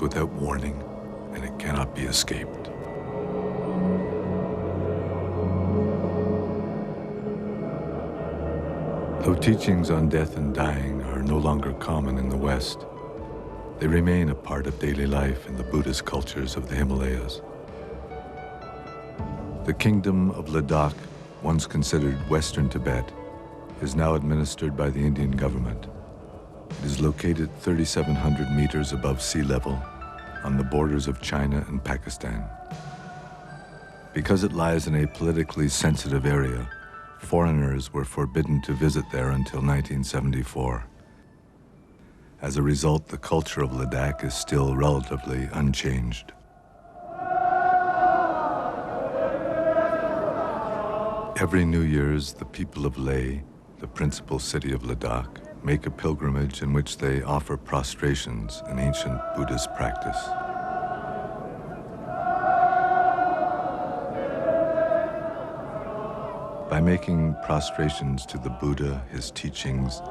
comes without warning, and it cannot be escaped. Though teachings on death and dying are no longer common in the West, they remain a part of daily life in the Buddhist cultures of the Himalayas. The kingdom of Ladakh, once considered Western Tibet, is now administered by the Indian government. It is located 3,700 meters above sea level on the borders of China and Pakistan. Because it lies in a politically sensitive area, foreigners were forbidden to visit there until 1974. As a result, the culture of Ladakh is still relatively unchanged. Every New Year's, the people of Leh, the principal city of Ladakh, make a pilgrimage in which they offer prostrations, an ancient Buddhist practice. By making prostrations to the Buddha, his teachings,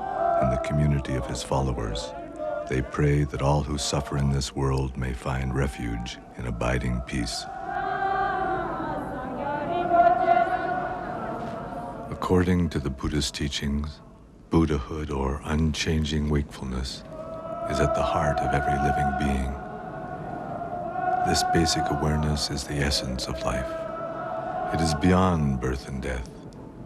and the community of his followers, they pray that all who suffer in this world may find refuge in abiding peace. According to the Buddhist teachings, Buddhahood, or unchanging wakefulness, is at the heart of every living being. This basic awareness is the essence of life. It is beyond birth and death,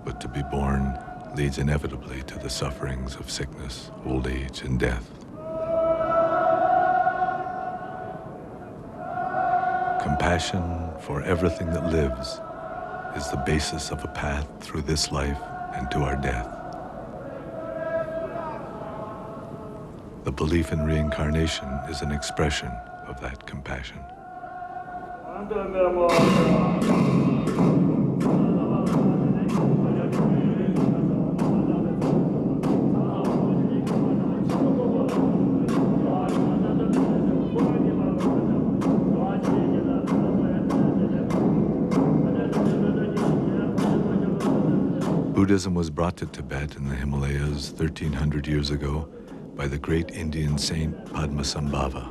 but to be born leads inevitably to the sufferings of sickness, old age, and death. Compassion for everything that lives is the basis of a path through this life and to our death. The belief in reincarnation is an expression of that compassion. Buddhism was brought to Tibet in the Himalayas 1,300 years ago by the great Indian saint Padmasambhava.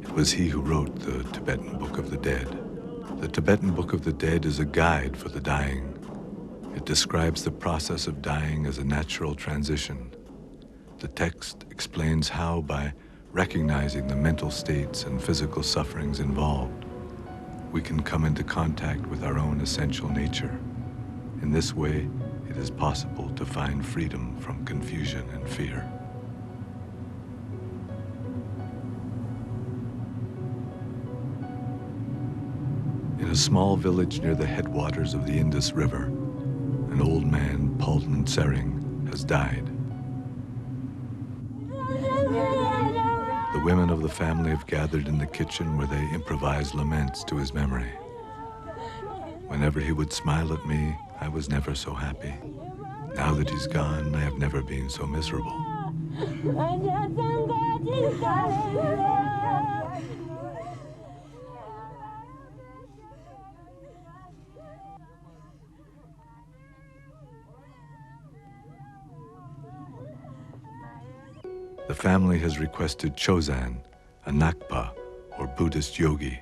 It was he who wrote the Tibetan Book of the Dead. The Tibetan Book of the Dead is a guide for the dying. It describes the process of dying as a natural transition. The text explains how, by recognizing the mental states and physical sufferings involved, we can come into contact with our own essential nature. In this way, it is possible to find freedom from confusion and fear. In a small village near the headwaters of the Indus River, an old man, Paltan Sering, has died. The women of the family have gathered in the kitchen where they improvise laments to his memory. Whenever he would smile at me, I was never so happy. Now that he's gone, I have never been so miserable. The family has requested Chozan, a Nakpa, or Buddhist yogi,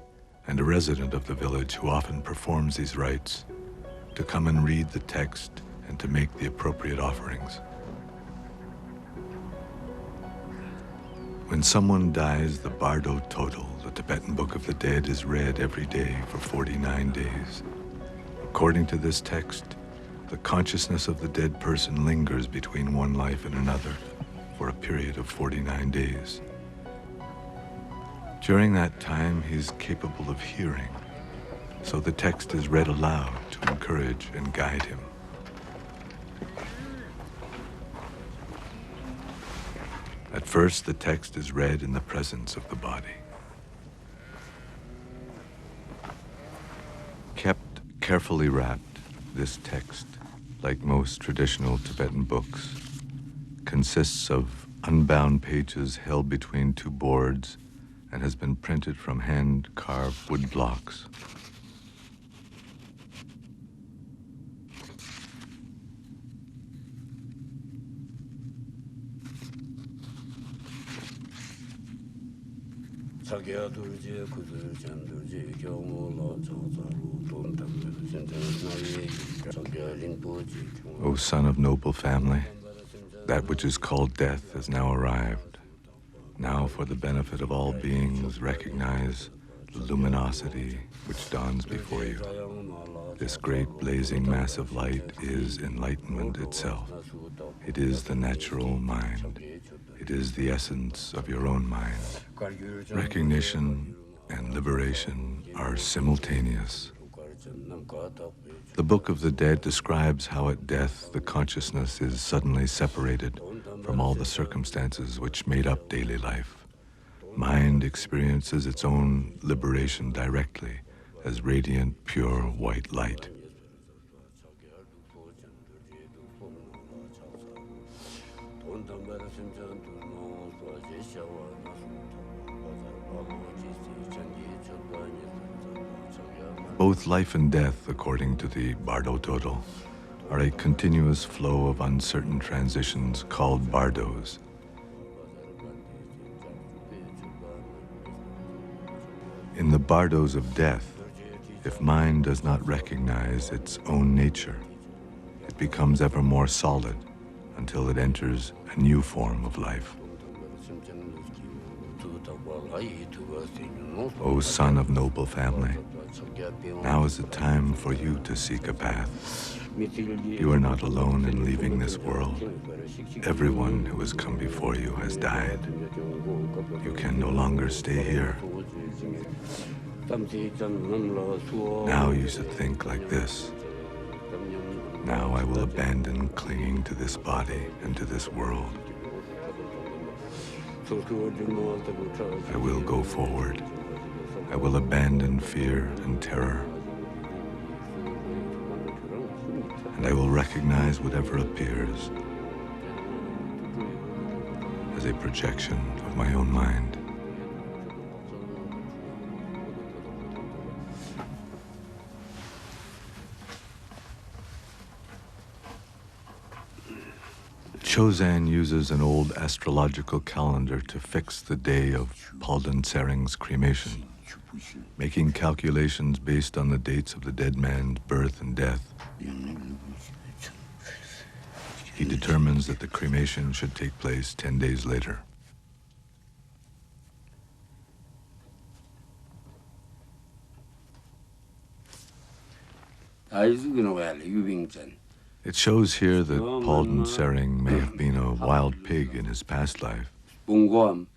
and a resident of the village who often performs these rites, to come and read the text and to make the appropriate offerings. When someone dies, the Bardo Total, the Tibetan Book of the Dead, is read every day for 49 days. According to this text, the consciousness of the dead person lingers between one life and another for a period of 49 days. During that time, he's capable of hearing, so the text is read aloud to encourage and guide him. At first, the text is read in the presence of the body. Kept carefully wrapped, this text, like most traditional Tibetan books, consists of unbound pages held between two boards and has been printed from hand-carved wood blocks. O son of noble family, that which is called death has now arrived. Now, for the benefit of all beings, recognize the luminosity which dawns before you. This great blazing mass of light is enlightenment itself. It is the natural mind. It is the essence of your own mind. Recognition and liberation are simultaneous. The Book of the Dead describes how at death the consciousness is suddenly separated from all the circumstances which made up daily life. Mind experiences its own liberation directly as radiant, pure white light. Both life and death, according to the Bardo Total, are a continuous flow of uncertain transitions called bardos. In the bardos of death, if mind does not recognize its own nature, it becomes ever more solid until it enters a new form of life. O son of noble family, now is the time for you to seek a path. You are not alone in leaving this world. Everyone who has come before you has died. You can no longer stay here. Now you should think like this. Now I will abandon clinging to this body and to this world. I will go forward. I will abandon fear and terror. And I will recognize whatever appears as a projection of my own mind. Chozan uses an old astrological calendar to fix the day of Palden Sering's cremation, making calculations based on the dates of the dead man's birth and death. He determines that the cremation should take place 10 days later. It shows here that Palden Sering may have been a wild pig in his past life, and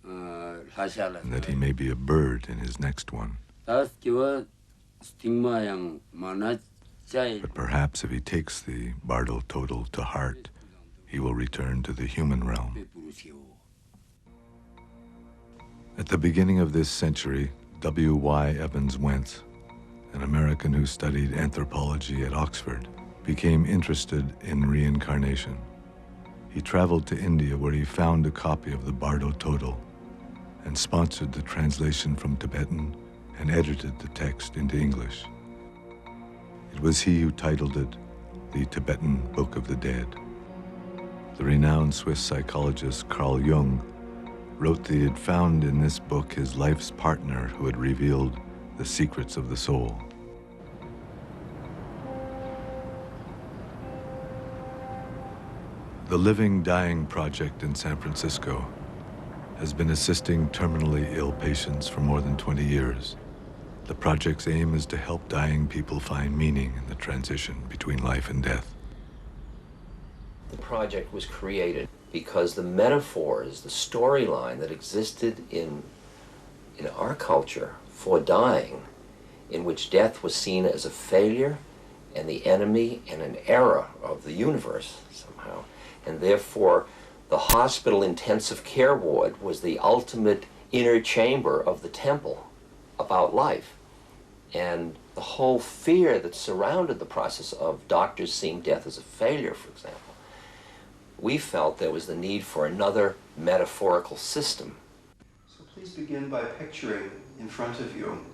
that he may be a bird in his next one. But perhaps if he takes the Bardo Total to heart, he will return to the human realm. At the beginning of this century, W.Y. Evans Wentz, an American who studied anthropology at Oxford, became interested in reincarnation. He traveled to India where he found a copy of the Bardo Total and sponsored the translation from Tibetan and edited the text into English. It was he who titled it the Tibetan Book of the Dead. The renowned Swiss psychologist Carl Jung wrote that he had found in this book his life's partner who had revealed the secrets of the soul. The Living Dying Project in San Francisco has been assisting terminally ill patients for more than 20 years. The project's aim is to help dying people find meaning in the transition between life and death. The project was created because the metaphors, the storyline that existed in our culture for dying, in which death was seen as a failure and the enemy and an error of the universe somehow, and therefore the hospital intensive care ward was the ultimate inner chamber of the temple about life. And the whole fear that surrounded the process of doctors seeing death as a failure, for example, we felt there was the need for another metaphorical system. So please begin by picturing in front of you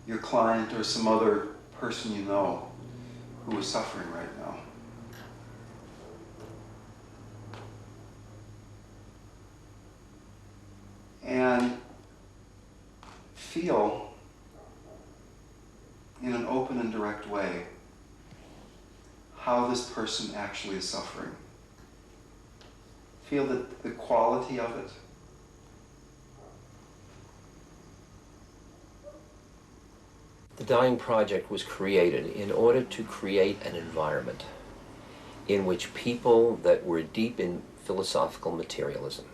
your client or some other person you know who is suffering right now. And feel in an open and direct way how this person actually is suffering. Feel the quality of it. The Dying Project was created in order to create an environment in which people that were deep in philosophical materialism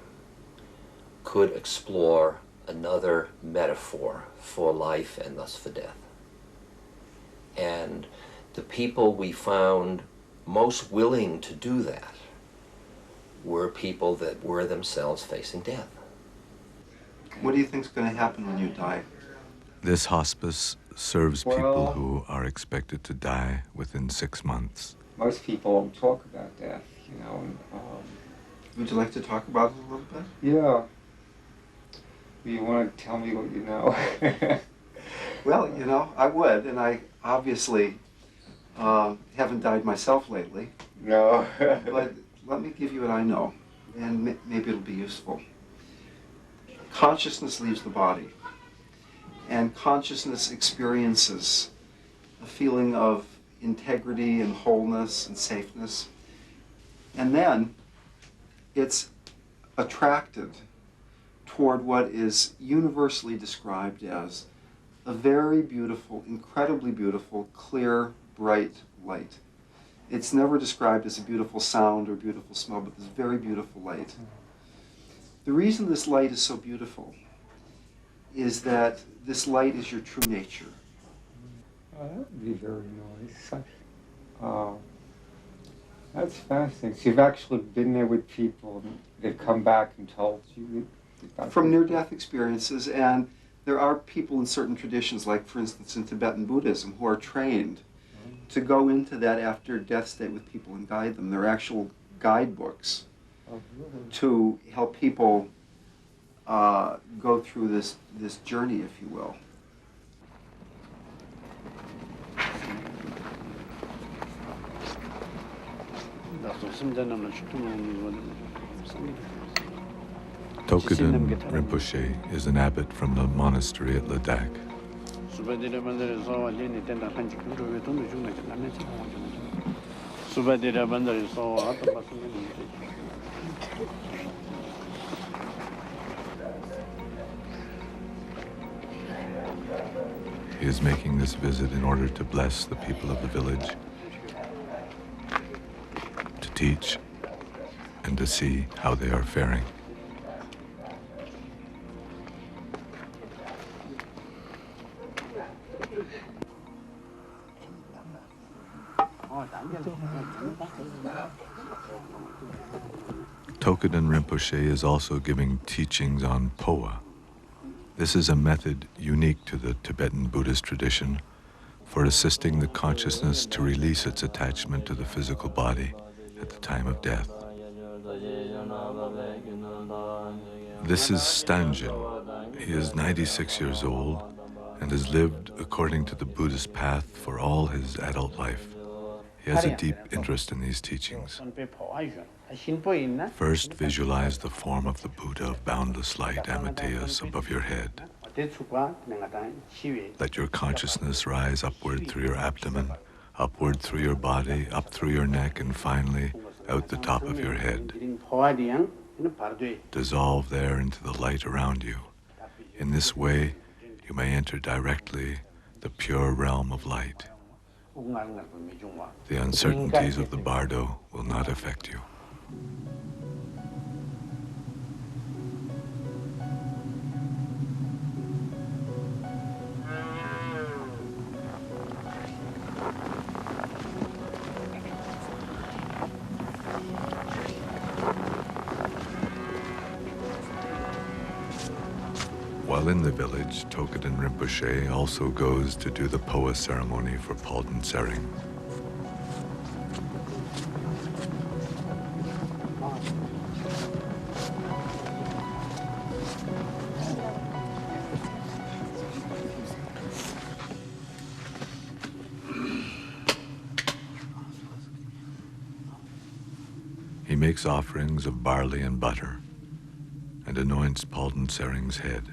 could explore another metaphor for life and thus for death. And the people we found most willing to do that were people that were themselves facing death. What do you think is going to happen when you die? This hospice serves people who are expected to die within 6 months. Most people don't talk about death, you know. Would you like to talk about it a little bit? Yeah. You want to tell me what you know? Well, you know, I would, and I obviously haven't died myself lately. No. But let me give you what I know, and maybe it'll be useful. Consciousness leaves the body, and consciousness experiences a feeling of integrity and wholeness and safeness. And then it's attracted toward what is universally described as a very beautiful, incredibly beautiful, clear, bright light. It's never described as a beautiful sound or beautiful smell, but this very beautiful light. The reason this light is so beautiful is that this light is your true nature. That would be very nice. That's fascinating. So you've actually been there with people, and they've come back and told you? From near-death experiences, and there are people in certain traditions, like for instance in Tibetan Buddhism, who are trained to go into that after-death state with people and guide them. There are actual guidebooks to help people go through this journey, if you will. Tokuden Rinpoche is an abbot from the monastery at Ladakh. He is making this visit in order to bless the people of the village, to teach, and to see how they are faring. Tokuden Rinpoche is also giving teachings on Poa. This is a method unique to the Tibetan Buddhist tradition for assisting the consciousness to release its attachment to the physical body at the time of death. This is Stanjin. He is 96 years old and has lived according to the Buddhist path for all his adult life. He has a deep interest in these teachings. First, visualize the form of the Buddha of boundless light, Amateus, above your head. Let your consciousness rise upward through your abdomen, upward through your body, up through your neck, and finally out the top of your head. Dissolve there into the light around you. In this way, you may enter directly the pure realm of light. The uncertainties of the bardo will not affect you. While in the village, Tokuden Rinpoche also goes to do the Poa ceremony for Palden Tsering. He makes offerings of barley and butter and anoints Palden Tsering's head.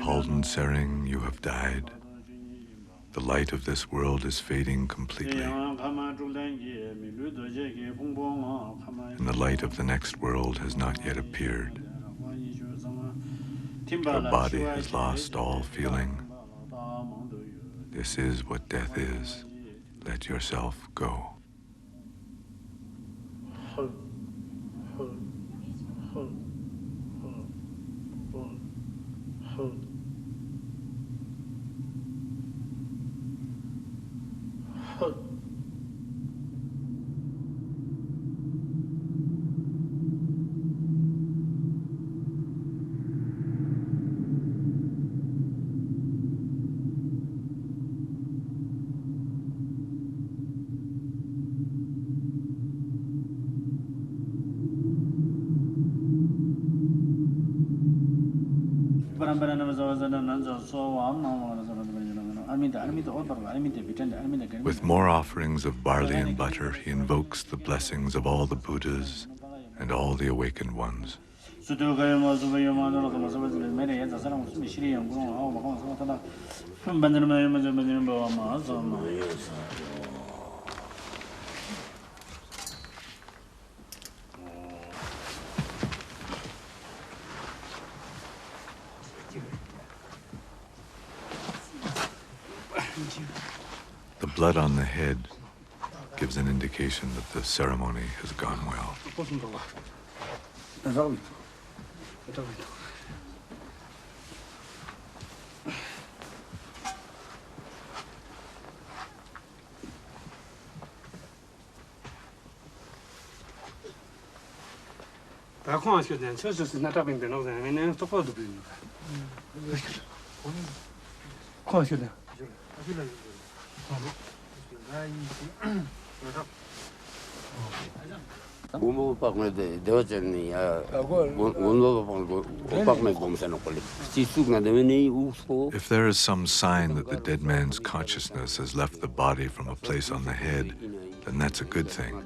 Palden Sering, you have died. The light of this world is fading completely. And the light of the next world has not yet appeared. Your body has lost all feeling. This is what death is. Let yourself go. With more offerings of barley and butter, he invokes the blessings of all the Buddhas and all the awakened ones. The blood on the head gives an indication that the ceremony has gone well. If there is some sign that the dead man's consciousness has left the body from a place on the head, then that's a good thing.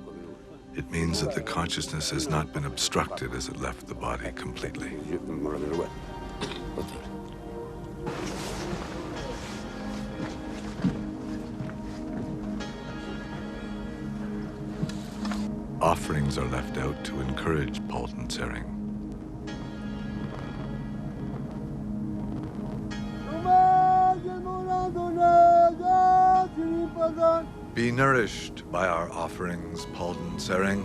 It means that the consciousness has not been obstructed as it left the body completely. Offerings are left out to encourage Palden Sering. Be nourished by our offerings, Palden Sering.